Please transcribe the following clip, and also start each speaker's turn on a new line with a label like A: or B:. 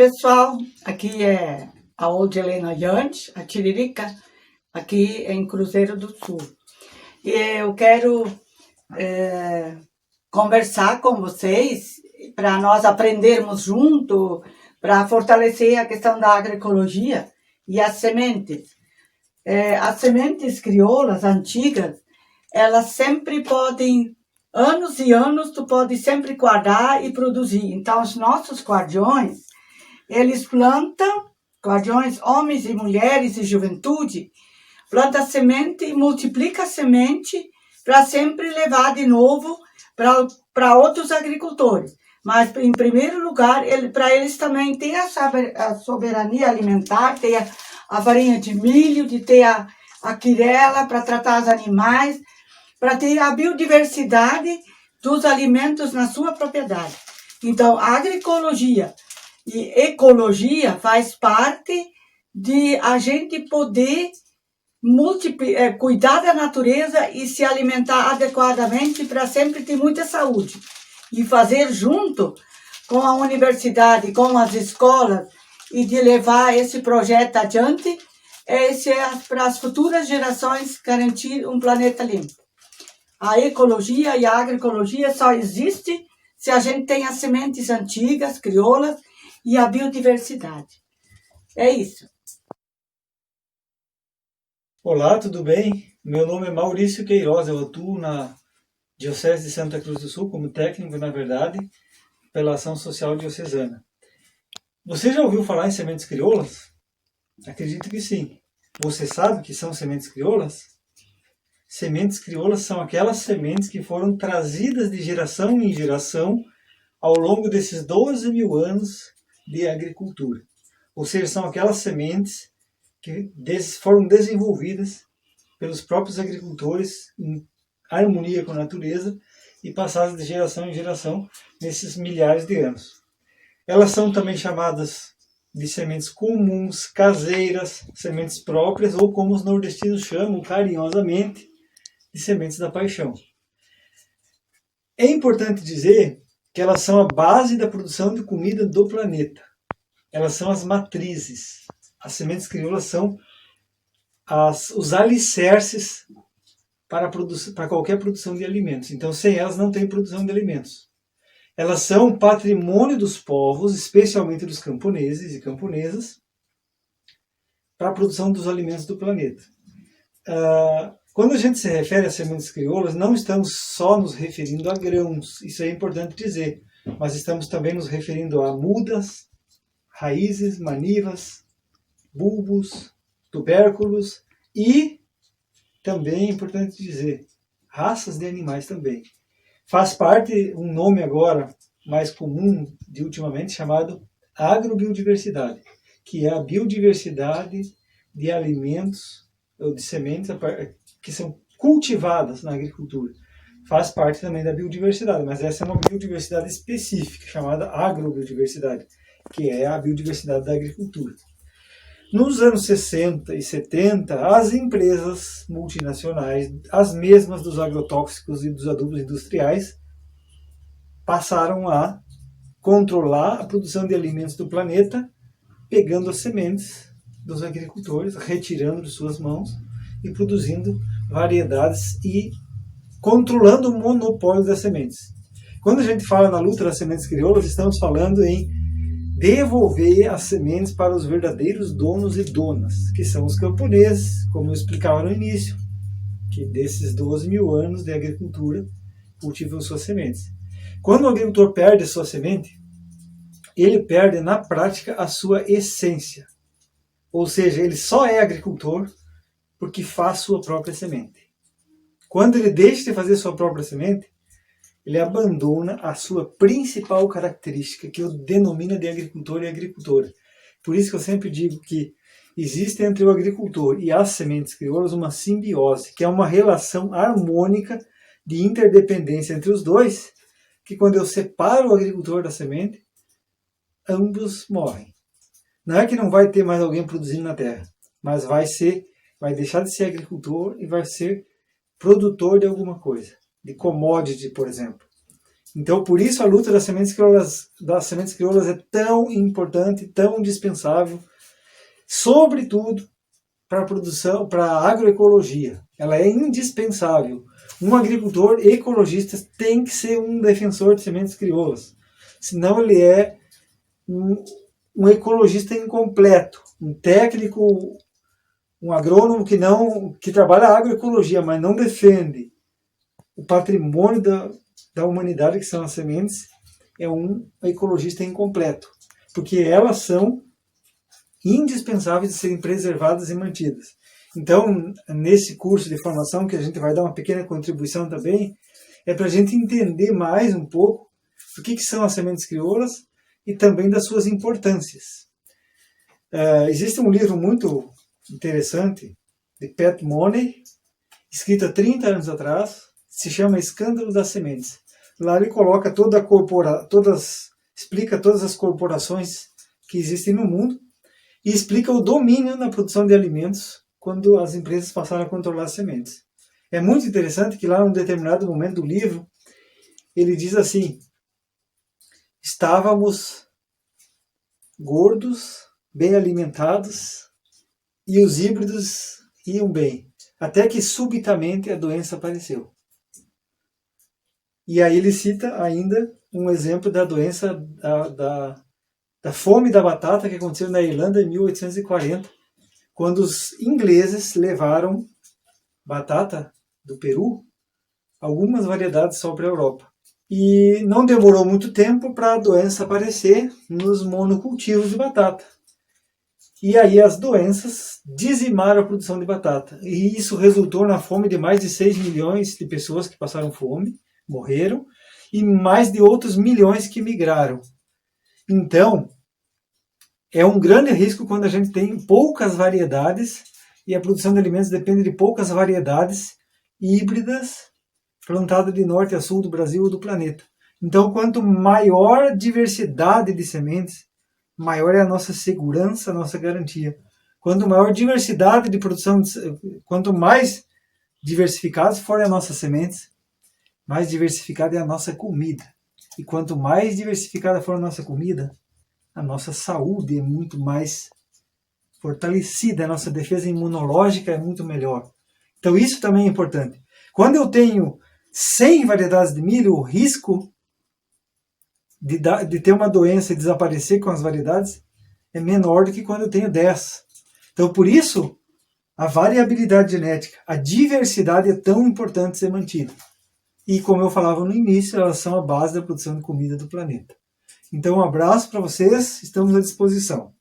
A: pessoal, aqui é a Helena Yant, a Tiririca, aqui em Cruzeiro do Sul. E eu quero conversar com vocês para nós aprendermos junto, para fortalecer a questão da agroecologia e as sementes. As sementes crioulas antigas, elas sempre podem, anos e anos, tu pode sempre guardar e produzir. Então, os nossos guardiões, eles plantam, guardiões, homens e mulheres e juventude, planta semente e multiplica a semente para sempre levar de novo para outros agricultores. Mas, em primeiro lugar, para eles também ter a soberania alimentar, ter a farinha de milho, de ter a quirela para tratar os animais, para ter a biodiversidade dos alimentos na sua propriedade. Então, a agroecologia e ecologia faz parte de a gente poder cuidar da natureza e se alimentar adequadamente para sempre ter muita saúde. E fazer junto com a universidade, com as escolas, e de levar esse projeto adiante, para as futuras gerações garantir um planeta limpo. A ecologia e a agroecologia só existe se a gente tem as sementes antigas, crioulas, e a biodiversidade. É isso.
B: Olá, tudo bem? Meu nome é Maurício Queiroz, eu atuo na Diocese de Santa Cruz do Sul como técnico, na verdade, pela ação social diocesana. Você já ouviu falar em sementes crioulas? Acredito que sim. Você sabe o que são sementes crioulas? Sementes crioulas são aquelas sementes que foram trazidas de geração em geração ao longo desses 12 mil anos de agricultura. Ou seja, são aquelas sementes que foram desenvolvidas pelos próprios agricultores em harmonia com a natureza e passadas de geração em geração nesses milhares de anos. Elas são também chamadas de sementes comuns, caseiras, sementes próprias, ou como os nordestinos chamam carinhosamente, de sementes da paixão. É importante dizer que elas são a base da produção de comida do planeta. Elas são as matrizes. As sementes crioulas são os alicerces para qualquer produção de alimentos. Então, sem elas não tem produção de alimentos. Elas são patrimônio dos povos, especialmente dos camponeses e camponesas, para a produção dos alimentos do planeta. Quando a gente se refere a sementes crioulas, não estamos só nos referindo a grãos, isso é importante dizer, mas estamos também nos referindo a mudas, raízes, manivas, bulbos, tubérculos e também é importante dizer, raças de animais também. Faz parte um nome agora mais comum de ultimamente chamado agrobiodiversidade, que é a biodiversidade de alimentos ou de sementes que são cultivadas na agricultura. Faz parte também da biodiversidade, mas essa é uma biodiversidade específica, chamada agrobiodiversidade, que é a biodiversidade da agricultura. Nos anos 60 e 70, as empresas multinacionais, as mesmas dos agrotóxicos e dos adubos industriais, passaram a controlar a produção de alimentos do planeta, pegando as sementes dos agricultores, retirando de suas mãos e produzindo variedades e controlando o monopólio das sementes. Quando a gente fala na luta das sementes crioulas, estamos falando em devolver as sementes para os verdadeiros donos e donas, que são os camponeses, como eu explicava no início, que desses 12 mil anos de agricultura cultivam suas sementes. Quando o agricultor perde a sua semente, ele perde na prática a sua essência. Ou seja, ele só é agricultor porque faz sua própria semente. Quando ele deixa de fazer sua própria semente, ele abandona a sua principal característica, que eu denomino de agricultor e agricultora. Por isso que eu sempre digo que existe entre o agricultor e as sementes crioulas uma simbiose, que é uma relação harmônica de interdependência entre os dois, que quando eu separo o agricultor da semente, ambos morrem. Não é que não vai ter mais alguém produzindo na terra, mas vai deixar de ser agricultor e vai ser produtor de alguma coisa, de commodity, por exemplo. Então, por isso a luta das sementes crioulas é tão importante, tão indispensável, sobretudo para a produção, para a agroecologia. Ela é indispensável. Um agricultor ecologista tem que ser um defensor de sementes crioulas. Senão ele é um ecologista incompleto, um técnico, um agrônomo que trabalha a agroecologia, mas não defende o patrimônio da humanidade, que são as sementes, é um ecologista incompleto. Porque elas são indispensáveis de serem preservadas e mantidas. Então, nesse curso de formação, que a gente vai dar uma pequena contribuição também, é para a gente entender mais um pouco do que são as sementes crioulas e também das suas importâncias. Existe um livro muito interessante, de Pat Money, escrito há 30 anos atrás, se chama Escândalo das Sementes. Lá ele coloca explica todas as corporações que existem no mundo e explica o domínio na produção de alimentos quando as empresas passaram a controlar as sementes. É muito interessante que lá, em um determinado momento do livro, ele diz assim: estávamos gordos, bem alimentados, e os híbridos iam bem, até que subitamente a doença apareceu. E aí ele cita ainda um exemplo da doença da fome da batata que aconteceu na Irlanda em 1840, quando os ingleses levaram batata do Peru, algumas variedades só para a Europa. E não demorou muito tempo para a doença aparecer nos monocultivos de batata. E aí as doenças dizimaram a produção de batata. E isso resultou na fome de mais de 6 milhões de pessoas que passaram fome, morreram, e mais de outros milhões que migraram. Então, é um grande risco quando a gente tem poucas variedades e a produção de alimentos depende de poucas variedades híbridas plantadas de norte a sul do Brasil ou do planeta. Então, quanto maior a diversidade de sementes, maior é a nossa segurança, a nossa garantia. Quanto maior diversidade de produção, quanto mais diversificadas forem as nossas sementes, mais diversificada é a nossa comida. E quanto mais diversificada for a nossa comida, a nossa saúde é muito mais fortalecida, a nossa defesa imunológica é muito melhor. Então isso também é importante. Quando eu tenho 100 variedades de milho, o risco de ter uma doença e desaparecer com as variedades é menor do que quando eu tenho 10. Então por isso, a variabilidade genética, a diversidade é tão importante ser mantida. E como eu falava no início, elas são a base da produção de comida do planeta. Então um abraço para vocês, estamos à disposição.